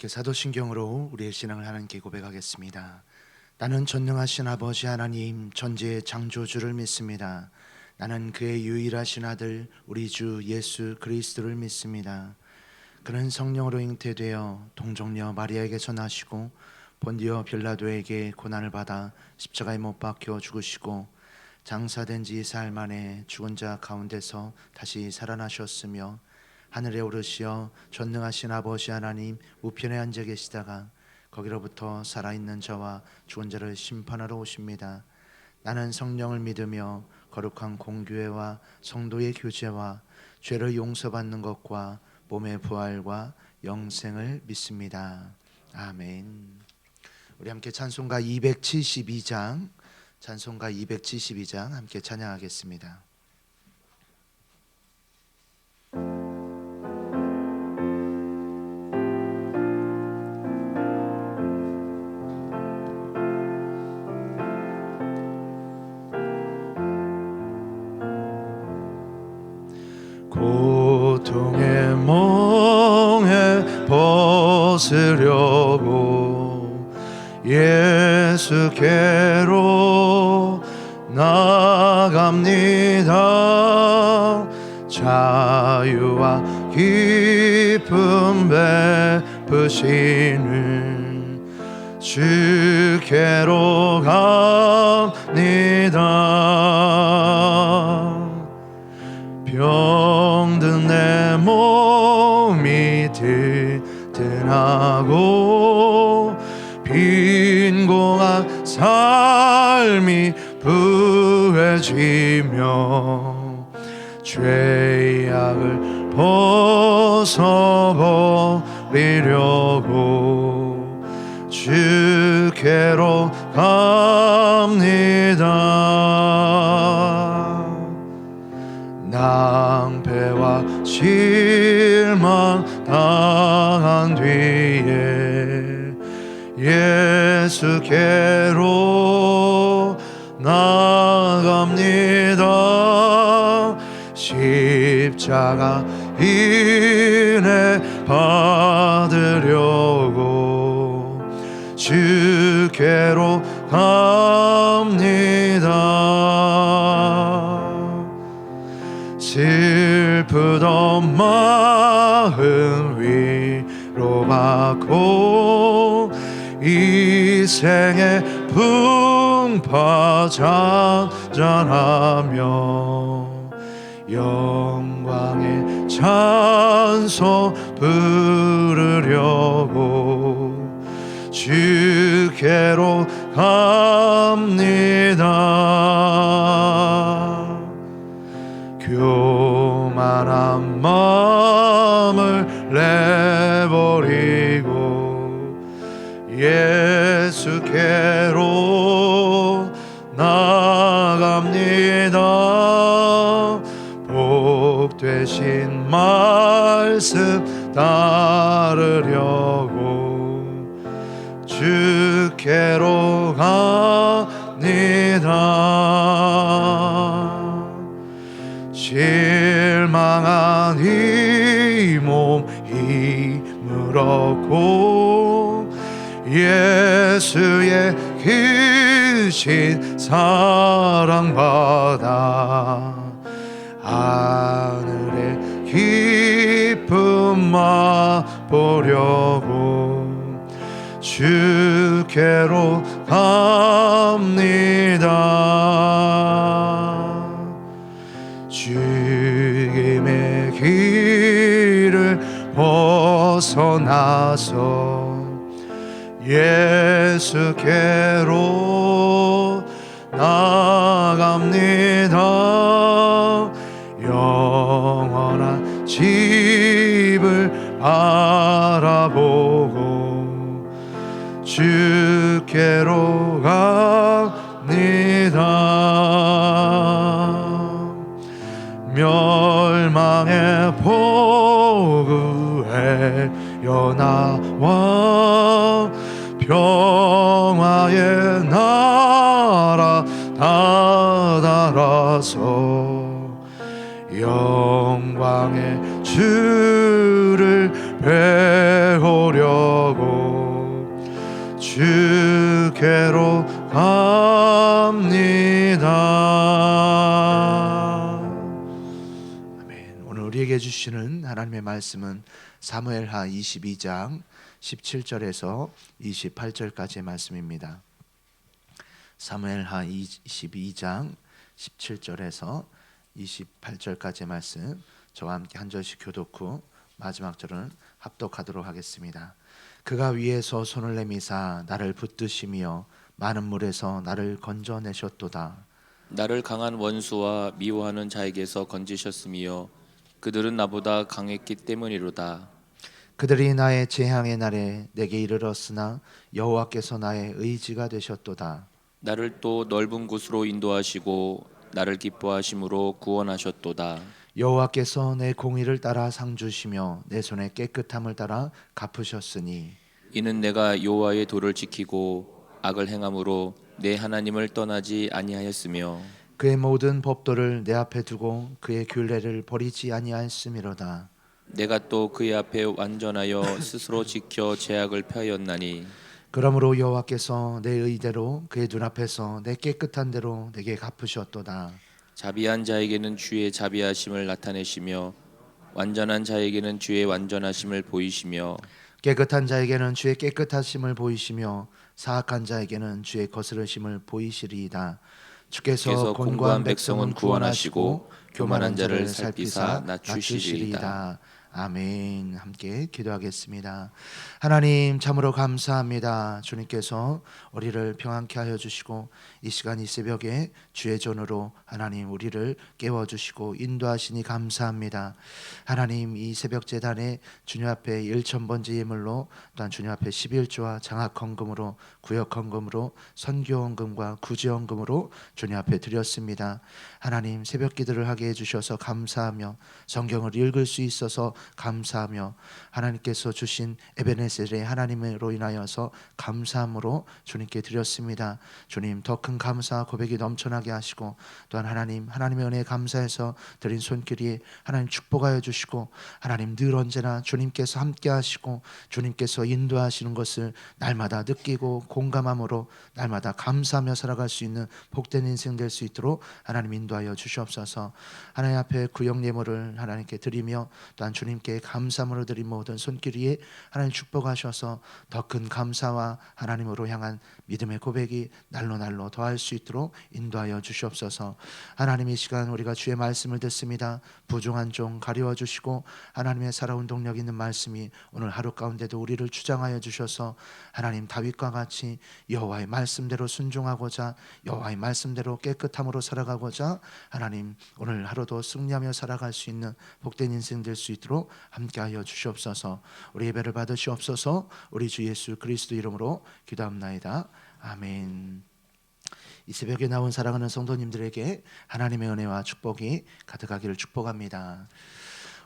함께 사도신경으로 우리의 신앙을 하나님께 고백하겠습니다. 나는 전능하신 아버지 하나님 전지의 창조주를 믿습니다. 나는 그의 유일하신 아들 우리 주 예수 그리스도를 믿습니다. 그는 성령으로 잉태되어 동정녀 마리아에게서 나시고 본디오 빌라도에게 고난을 받아 십자가에 못 박혀 죽으시고 장사된 지 사흘 만에 죽은 자 가운데서 다시 살아나셨으며 하늘에 오르시어 전능하신 아버지 하나님 우편에 앉아 계시다가 거기로부터 살아있는 자와 죽은 자를 심판하러 오십니다. 나는 성령을 믿으며 거룩한 공교회와 성도의 교제와 죄를 용서받는 것과 몸의 부활과 영생을 믿습니다. 아멘. 우리 함께 찬송가 272장 함께 찬양하겠습니다. 고통의 멍에 벗으려고 예수께로 나갑니다. 자유와 기쁨 베푸시는 주께로 갑니다. 병든 내 몸이 든든하고 빈공한 삶이 부해지며 죄악을 벗어버리려고 주께로 갑니다. 낭패와 실망 당한 뒤에 예수께로 나갑니다. 십자가 인해 받으려고 주께로 갑니다. 슬프던 마음 위로받고 이 생의 풍파 잔잔하며 영광의 찬송 부르려고 주께로 갑니다. 교만한 마음을 내버리고 예수께로 나갑니다. 복 되신 말씀 따르려고 주께로 갑니다. 실망한 이 몸 힘을 얻고 예수의 크신 사랑받아 하늘의 기쁨 맛보려고 주께로 갑니다. 죽음의 길을 벗어나서 예수께로 나갑니다. 영원한 집을 바라보고 주께로 갑니다. 멸망의 보구에 연하와 평화의 나라 다다라서 영광의 주를 배우려고 주께로 갑니다. 아멘. 오늘 우리에게 주시는 하나님의 말씀은 사무엘하 22장 17절에서 28절까지의 말씀입니다. 사무엘하 22장 17절에서 28절까지의 말씀, 저와 함께 한 절씩 교독 후 마지막 절은 합독하도록 하겠습니다. 그가 위에서 손을 내미사 나를 붙드시며 많은 물에서 나를 건져내셨도다. 나를 강한 원수와 미워하는 자에게서 건지셨으며 그들은 나보다 강했기 때문이로다. 그들이 나의 재앙의 날에 내게 이르렀으나 여호와께서 나의 의지가 되셨도다. 나를 또 넓은 곳으로 인도하시고 나를 기뻐하심으로 구원하셨도다. 여호와께서 내 공의를 따라 상 주시며 내 손의 깨끗함을 따라 갚으셨으니 이는 내가 여호와의 도를 지키고 악을 행함으로 내 하나님을 떠나지 아니하였으며 그의 모든 법도를 내 앞에 두고 그의 규례를 버리지 아니하였음이로다. 내가 또 그의 앞에 완전하여 스스로 지켜 제약을 펴였나니 그러므로 여호와께서 내 의대로 그의 눈앞에서 내 깨끗한 대로 내게 갚으셨도다. 자비한 자에게는 주의 자비하심을 나타내시며 완전한 자에게는 주의 완전하심을 보이시며 깨끗한 자에게는 주의 깨끗하심을 보이시며 사악한 자에게는 주의 거스르심을 보이시리이다. 주께서 곤고한 백성은 구원하시고 교만한 자를 살피사 낮추시리이다. 아멘. 함께 기도하겠습니다. 하나님 참으로 감사합니다. 주님께서 우리를 평안케 하여 주시고 이 시간 이 새벽에 주의 전으로 하나님 우리를 깨워주시고 인도하시니 감사합니다. 하나님 이 새벽 제단에 주님 앞에 1,000번째 예물로 또한 주님 앞에 11조와 장학헌금으로 구역헌금으로 선교헌금과 구제헌금으로 주님 앞에 드렸습니다. 하나님 새벽 기도를 하게 해주셔서 감사하며 성경을 읽을 수 있어서 감사하며 하나님께서 주신 에베네셀의 하나님으로 인하여서 감사함으로 주님께 드렸습니다. 주님 더 큰 감사 고백이 넘쳐나게 하시고 또한 하나님의 은혜에 감사해서 드린 손길이 하나님 축복하여 주시고 하나님 늘 언제나 주님께서 함께 하시고 주님께서 인도하시는 것을 날마다 느끼고 공감함으로 날마다 감사하며 살아갈 수 있는 복된 인생 될 수 있도록 하나님 인도하여 주시옵소서. 하나님 앞에 구역 예물을 하나님께 드리며 또한 주님께 감사함으로 드린 모든 손길 위에 하나님 축복하셔서 더 큰 감사와 하나님으로 향한 믿음의 고백이 날로 더할 수 있도록 인도하여 주시옵소서. 하나님 이 시간 우리가 주의 말씀을 듣습니다. 부족한 종 가려워 주시고 하나님의 살아온 동력 있는 말씀이 오늘 하루 가운데도 우리를 주장하여 주셔서 하나님 다윗과 같이 여호와의 말씀대로 순종하고자 여호와의 말씀대로 깨끗함으로 살아가고자 하나님 오늘 하루도 승리하며 살아갈 수 있는 복된 인생 될 수 있도록 함께하여 주시옵소서. 우리 예배를 받으시옵소서. 우리 주 예수 그리스도 이름으로 기도합나이다. 아멘. 이 새벽에 나온 사랑하는 성도님들에게 하나님의 은혜와 축복이 가득하기를 축복합니다.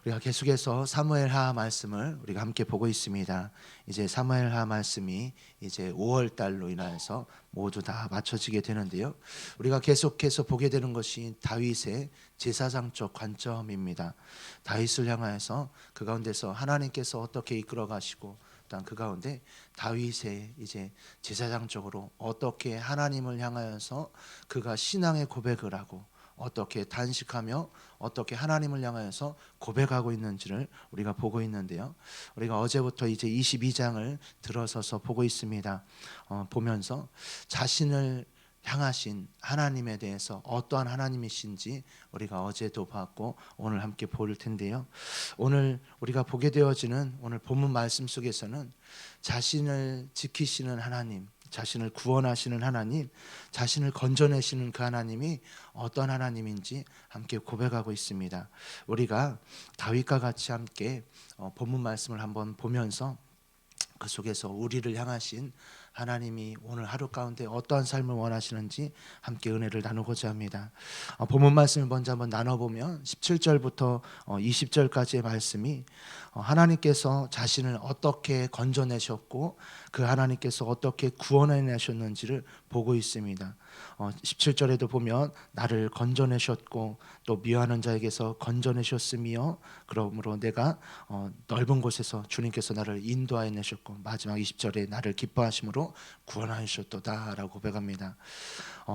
우리가 계속해서 사무엘하 말씀을 우리가 함께 보고 있습니다. 이제 사무엘하 말씀이 이제 5월 달로 인하여서 모두 다 맞춰지게 되는데요. 우리가 계속해서 보게 되는 것이 다윗의 제사장적 관점입니다. 다윗을 향하여서 그 가운데서 하나님께서 어떻게 이끌어 가시고 또한 그 가운데 다윗의 이제 제사장적으로 어떻게 하나님을 향하여서 그가 신앙의 고백을 하고 어떻게 단식하며 어떻게 하나님을 향하여서 고백하고 있는지를 우리가 보고 있는데요. 우리가 어제부터 이제 22장을 들어서서 보고 있습니다. 보면서 자신을 향하신 하나님에 대해서 어떠한 하나님이신지 우리가 어제도 봤고 오늘 함께 볼 텐데요. 오늘 우리가 보게 되어지는 오늘 본문 말씀 속에서는 자신을 지키시는 하나님, 자신을 구원하시는 하나님, 자신을 건져내시는 그 하나님이 어떤 하나님인지 함께 고백하고 있습니다. 우리가 다윗과 같이 함께 본문 말씀을 한번 보면서 그 속에서 우리를 향하신 하나님이 오늘 하루 가운데 어떠한 삶을 원하시는지 함께 은혜를 나누고자 합니다. 본문 말씀을 먼저 한번 나눠보면 17절부터 20절까지의 말씀이 하나님께서 자신을 어떻게 건져내셨고 그 하나님께서 어떻게 구원해내셨는지를 보고 있습니다. 17절에도 보면 나를 건져내셨고 또 미워하는 자에게서 건져내셨으며 그러므로 내가 넓은 곳에서 주님께서 나를 인도하여 내셨고 인도하시고 마지막 20절에 나를 기뻐하심으로 구원하셨도다라고 고백합니다.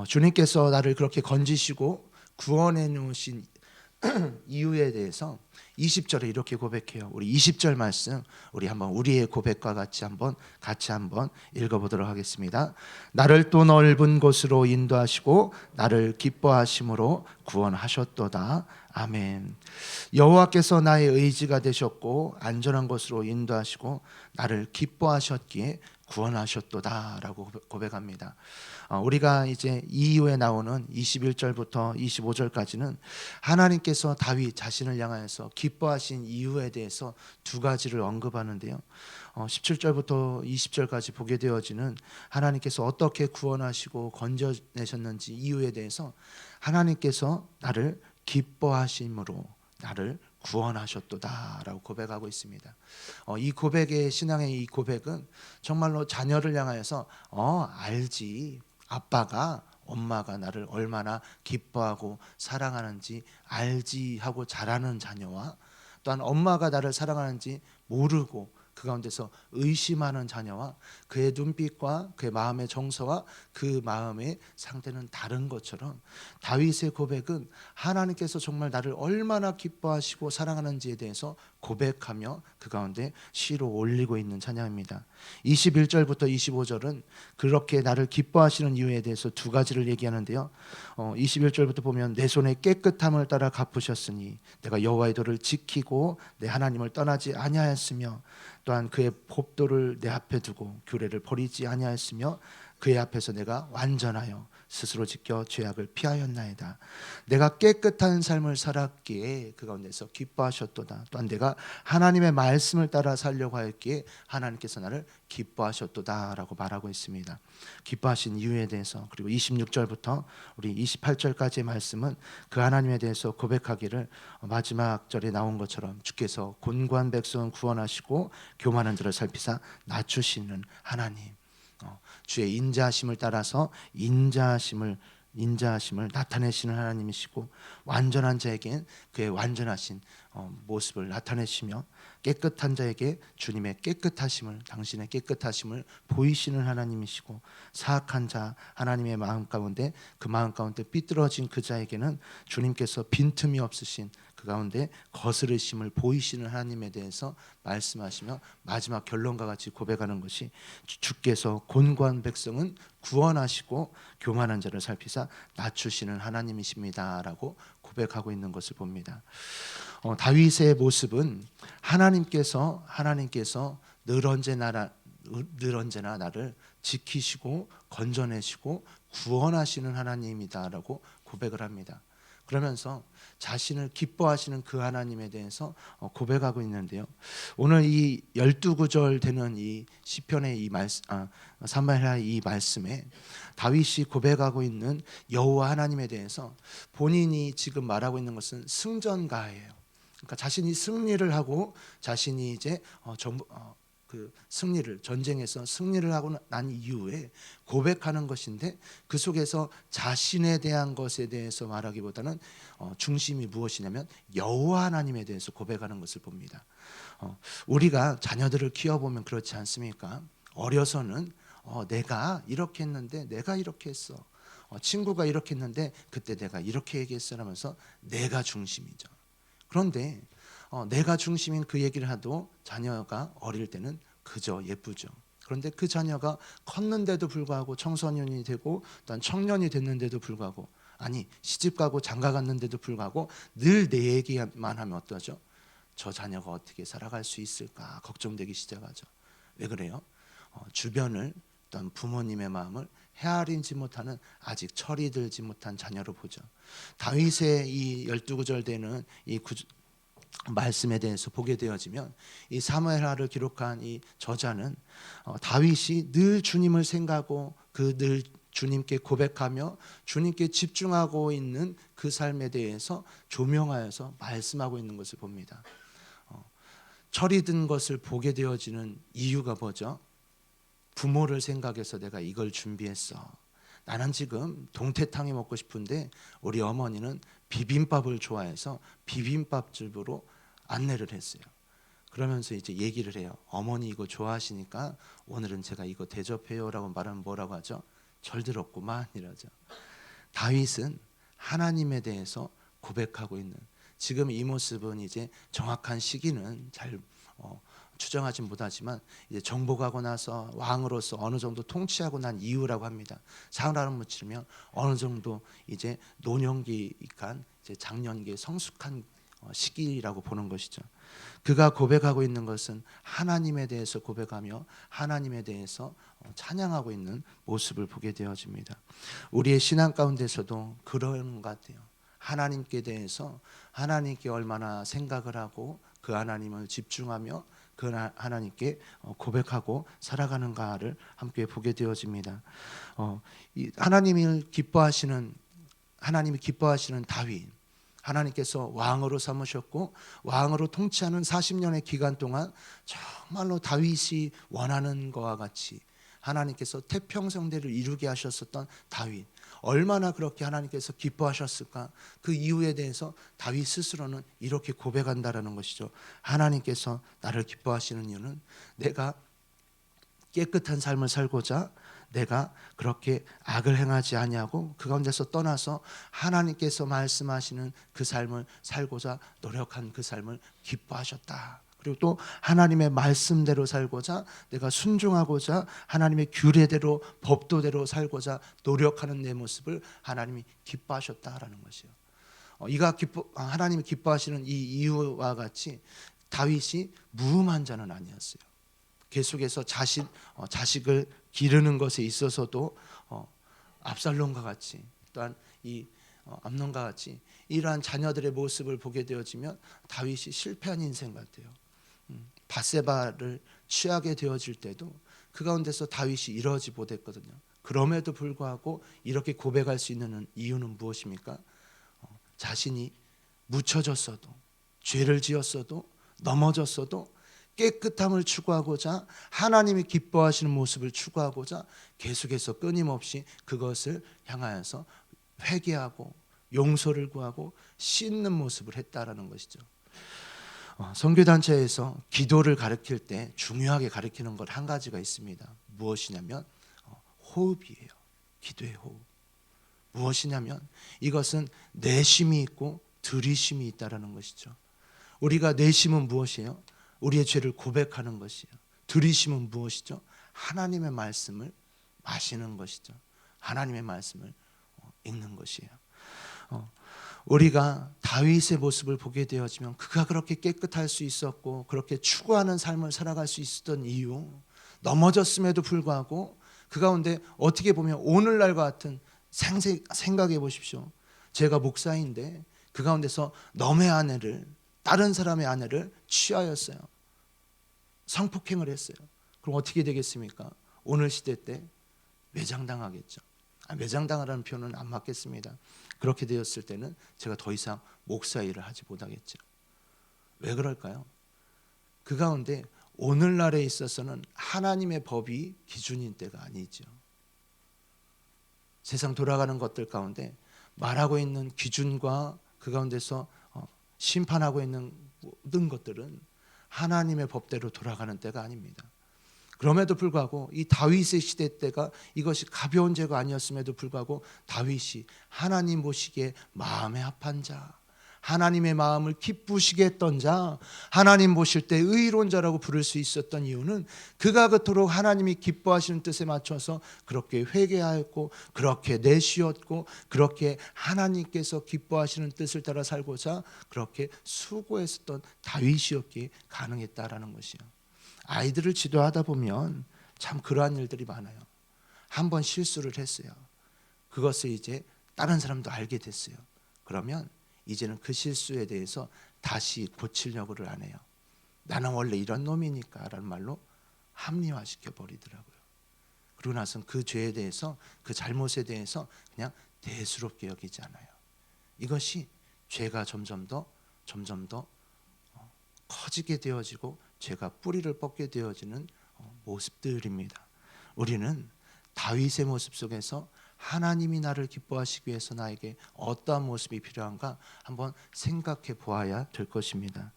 주님께서 나를 그렇게 건지시고 구원해 놓으신 이유에 대해서 20절에 이렇게 고백해요. 우리 20절 말씀 우리 한번 우리의 고백과 같이 한번 읽어보도록 하겠습니다. 나를 또 넓은 곳으로 인도하시고 나를 기뻐하심으로 구원하셨도다. 아멘. 여호와께서 나의 의지가 되셨고 안전한 곳으로 인도하시고 나를 기뻐하셨기에 구원하셨도다라고 고백합니다. 우리가 이제 이후에 나오는 21절부터 25절까지는 하나님께서 다윗 자신을 향하여서 기뻐하신 이유에 대해서 두 가지를 언급하는데요. 17절부터 20절까지 보게 되어지는 하나님께서 어떻게 구원하시고 건져내셨는지 이유에 대해서 하나님께서 나를 기뻐하심으로 나를 구원하셨도다라고 고백하고 있습니다. 이 고백의 신앙의 이 고백은 정말로 자녀를 향하여서 알지, 아빠가 엄마가 나를 얼마나 기뻐하고 사랑하는지 알지 하고 자라는 자녀와 또한 엄마가 나를 사랑하는지 모르고 그 가운데서 의심하는 자녀와 그의 눈빛과 그의 마음의 정서와 그 마음의 상태는 다른 것처럼 다윗의 고백은 하나님께서 정말 나를 얼마나 기뻐하시고 사랑하는지에 대해서 고백하며 그 가운데 시로 올리고 있는 찬양입니다. 21절부터 25절은 그렇게 나를 기뻐하시는 이유에 대해서 두 가지를 얘기하는데요. 21절부터 보면 내 손의 깨끗함을 따라 갚으셨으니 내가 여호와의 도를 지키고 내 하나님을 떠나지 아니하였으며 또한 그의 법도를 내 앞에 두고 규례를 버리지 아니하였으며 그의 앞에서 내가 완전하여 스스로 지켜 죄악을 피하였나이다. 내가 깨끗한 삶을 살았기에 그 가운데서 기뻐하셨도다. 또한 내가 하나님의 말씀을 따라 살려고 하였기에 하나님께서 나를 기뻐하셨도다라고 말하고 있습니다. 기뻐하신 이유에 대해서 그리고 26절부터 우리 28절까지의 말씀은 그 하나님에 대해서 고백하기를 마지막 절에 나온 것처럼 주께서 곤고한 백성을 구원하시고 교만한 자를 살피사 낮추시는 하나님, 주의 인자하심을 따라서 인자하심을 나타내시는 하나님이시고 완전한 자에겐 그의 완전하신 모습을 나타내시며 깨끗한 자에게 주님의 깨끗하심을 당신의 깨끗하심을 보이시는 하나님이시고 사악한 자 하나님의 마음 가운데 그 마음 가운데 삐뚤어진 그 자에게는 주님께서 빈틈이 없으신 그 가운데 거스르심을 보이시는 하나님에 대해서 말씀하시며 마지막 결론과 같이 고백하는 것이 주께서 곤고한 백성은 구원하시고 교만한 자를 살피사 낮추시는 하나님이십니다라고 고백하고 있는 것을 봅니다. 다윗의 모습은 하나님께서 늘 언제나 나를 지키시고 건져내시고 구원하시는 하나님이다라고 고백을 합니다. 그러면서 자신을 기뻐하시는 그 하나님에 대해서 고백하고 있는데요. 오늘 이 12구절 되는 이 시편의 이 사무엘하의 이 말씀에 다윗이 고백하고 있는 여호와 하나님에 대해서 본인이 지금 말하고 있는 것은 승전가예요. 그러니까 자신이 승리를 하고 자신이 이제 그 승리를 전쟁에서 승리를 하고 난 이후에 고백하는 것인데 그 속에서 자신에 대한 것에 대해서 말하기보다는 중심이 무엇이냐면 여호와 하나님에 대해서 고백하는 것을 봅니다. 우리가 자녀들을 키워보면 그렇지 않습니까? 어려서는 내가 이렇게 했는데 내가 이렇게 했어. 친구가 이렇게 했는데 그때 내가 이렇게 얘기했어라면서 내가 중심이죠. 그런데 내가 중심인 그 얘기를 하도 자녀가 어릴 때는 그저 예쁘죠. 그런데 그 자녀가 컸는데도 불구하고 청소년이 되고 또한 청년이 됐는데도 불구하고 아니 시집가고 장가갔는데도 불구하고 늘 내 얘기만 하면 어떠죠? 저 자녀가 어떻게 살아갈 수 있을까 걱정되기 시작하죠. 왜 그래요? 주변을 또한 부모님의 마음을 헤아리지 못하는 아직 철이 들지 못한 자녀로 보죠. 다윗의 이 12구절 되는 이 말씀에 대해서 보게 되어지면 이 사무엘하를 기록한 이 저자는 다윗이 늘 주님을 생각하고 그 늘 주님께 고백하며 주님께 집중하고 있는 그 삶에 대해서 조명하여서 말씀하고 있는 것을 봅니다. 철이 든 것을 보게 되어지는 이유가 뭐죠? 부모를 생각해서 내가 이걸 준비했어. 나는 지금 동태탕이 먹고 싶은데 우리 어머니는 비빔밥을 좋아해서 비빔밥집으로 안내를 했어요. 그러면서 이제 얘기를 해요. 어머니 이거 좋아하시니까 오늘은 제가 이거 대접해요라고 말하면 뭐라고 하죠? 절들었구만 이러죠. 다윗은 하나님에 대해서 고백하고 있는, 지금 이 모습은 이제 정확한 시기는 잘 추정하진 못하지만 이제 정복하고 나서 왕으로서 어느 정도 통치하고 난 이후라고 합니다. 사람을 묻히면 어느 정도 이제 노년기간 이제 장년기에 성숙한 시기라고 보는 것이죠. 그가 고백하고 있는 것은 하나님에 대해서 고백하며 하나님에 대해서 찬양하고 있는 모습을 보게 되어집니다. 우리의 신앙 가운데서도 그런 것 같아요. 하나님께 대해서 하나님께 얼마나 생각을 하고 그 하나님을 집중하며 그 하나님께 고백하고 살아가는가를 함께 보게 되어집니다. 하나님이 기뻐하시는 다윗, 하나님께서 왕으로 삼으셨고 왕으로 통치하는 40년의 기간 동안 정말로 다윗이 원하는 것과 같이 하나님께서 태평성대를 이루게 하셨었던 다윗, 얼마나 그렇게 하나님께서 기뻐하셨을까. 그 이유에 대해서 다윗 스스로는 이렇게 고백한다라는 것이죠. 하나님께서 나를 기뻐하시는 이유는 내가 깨끗한 삶을 살고자 내가 그렇게 악을 행하지 아니하고 그 가운데서 떠나서 하나님께서 말씀하시는 그 삶을 살고자 노력한 그 삶을 기뻐하셨다. 그리고 또 하나님의 말씀대로 살고자 내가 순종하고자 하나님의 규례대로 법도대로 살고자 노력하는 내 모습을 하나님이 기뻐하셨다라는 것이요. 하나님이 기뻐하시는 이 이유와 같이 다윗이 무음한 자는 아니었어요. 계속해서 자식을 기르는 것에 있어서도 압살롬과 같이 또한 이 암논과 같이 이러한 자녀들의 모습을 보게 되어지면 다윗이 실패한 인생 같아요. 밧세바를 취하게 되어질 때도 그 가운데서 다윗이 이러지 못했거든요. 그럼에도 불구하고 이렇게 고백할 수 있는 이유는 무엇입니까? 자신이 묻혀졌어도 죄를 지었어도 넘어졌어도 깨끗함을 추구하고자 하나님이 기뻐하시는 모습을 추구하고자 계속해서 끊임없이 그것을 향하여서 회개하고 용서를 구하고 씻는 모습을 했다라는 것이죠. 선교단체에서 기도를 가르칠 때 중요하게 가르치는 것 한 가지가 있습니다. 무엇이냐면 호흡이에요. 기도의 호흡. 무엇이냐면 이것은 내심이 있고 들이심이 있다라는 것이죠. 우리가 내심은 무엇이에요? 우리의 죄를 고백하는 것이에요. 들이심은 무엇이죠? 하나님의 말씀을 마시는 것이죠. 하나님의 말씀을 읽는 것이에요. 우리가 다윗의 모습을 보게 되어지면 그가 그렇게 깨끗할 수 있었고 그렇게 추구하는 삶을 살아갈 수 있었던 이유, 넘어졌음에도 불구하고 그 가운데 어떻게 보면 오늘날과 같은 생각해 보십시오. 제가 목사인데 그 가운데서 남의 아내를, 다른 사람의 아내를 취하였어요. 성폭행을 했어요. 그럼 어떻게 되겠습니까? 오늘 시대 때 매장당하겠죠. 매장당하라는 표현은 안 맞겠습니다. 그렇게 되었을 때는 제가 더 이상 목사 일을 하지 못하겠죠. 왜 그럴까요? 그 가운데 오늘날에 있어서는 하나님의 법이 기준인 때가 아니죠. 세상 돌아가는 것들 가운데 말하고 있는 기준과 그 가운데서 심판하고 있는 모든 것들은 하나님의 법대로 돌아가는 때가 아닙니다. 그럼에도 불구하고 이 다윗의 시대 때가 이것이 가벼운 죄가 아니었음에도 불구하고 다윗이 하나님 보시기에 마음에 합한 자, 하나님의 마음을 기쁘시게 했던 자, 하나님 보실 때 의로운 자라고 부를 수 있었던 이유는 그가 그토록 하나님이 기뻐하시는 뜻에 맞춰서 그렇게 회개하였고 그렇게 내쉬었고 그렇게 하나님께서 기뻐하시는 뜻을 따라 살고자 그렇게 수고했었던 다윗이었기에 가능했다라는 것이요. 아이들을 지도하다 보면 참 그러한 일들이 많아요. 한 번 실수를 했어요. 그것을 이제 다른 사람도 알게 됐어요. 그러면 이제는 그 실수에 대해서 다시 고치려고를 안 해요. 나는 원래 이런 놈이니까 라는 말로 합리화시켜 버리더라고요. 그러고 나서는 그 죄에 대해서, 그 잘못에 대해서 그냥 대수롭게 여기지 않아요. 이것이 죄가 점점 더 커지게 되어지고 죄가 뿌리를 뻗게 되어지는 모습들입니다. 우리는 다윗의 모습 속에서 하나님이 나를 기뻐하시기 위해서 나에게 어떠한 모습이 필요한가 한번 생각해 보아야 될 것입니다.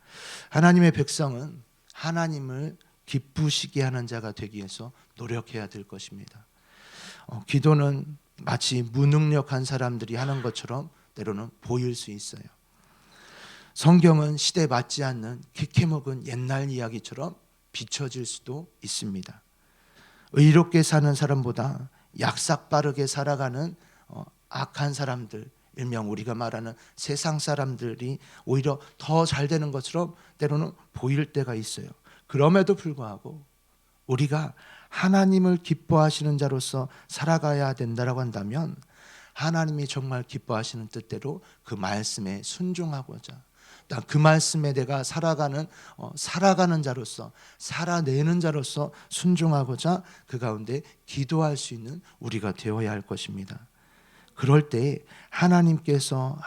하나님의 백성은 하나님을 기쁘시게 하는 자가 되기 위해서 노력해야 될 것입니다. 기도는 마치 무능력한 사람들이 하는 것처럼 때로는 보일 수 있어요. 성경은 시대에 맞지 않는 키케먹은 옛날 이야기처럼 비춰질 수도 있습니다. 의롭게 사는 사람보다 약삭 빠르게 살아가는 악한 사람들, 일명 우리가 말하는 세상 사람들이 오히려 더 잘 되는 것처럼 때로는 보일 때가 있어요. 그럼에도 불구하고 우리가 하나님을 기뻐하시는 자로서 살아가야 된다고 한다면 하나님이 정말 기뻐하시는 뜻대로 그 말씀에 순종하고자, 그 말씀에 내가 살아가는 자로서, 살아내는 자로서 순종하고자 그 가운데 기도할 수 있는 우리가 되어야 할 것입니다. 그럴 때 하나님께서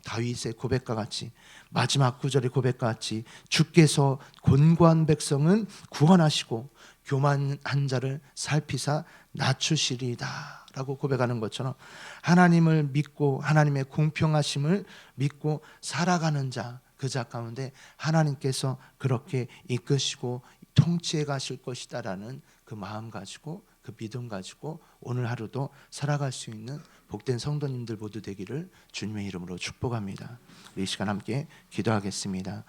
다윗의 고백과 같이, 마지막 구절의 고백과 같이 주께서 곤고한 백성은 구원하시고 교만한 자를 살피사 낮추시리다 라고 고백하는 것처럼 하나님을 믿고 하나님의 공평하심을 믿고 살아가는 자, 그 자 가운데 하나님께서 그렇게 이끄시고 통치해 가실 것이다라는 그 마음 가지고, 그 믿음 가지고 오늘 하루도 살아갈 수 있는 복된 성도님들 모두 되기를 주님의 이름으로 축복합니다. 우리 이 시간 함께 기도하겠습니다.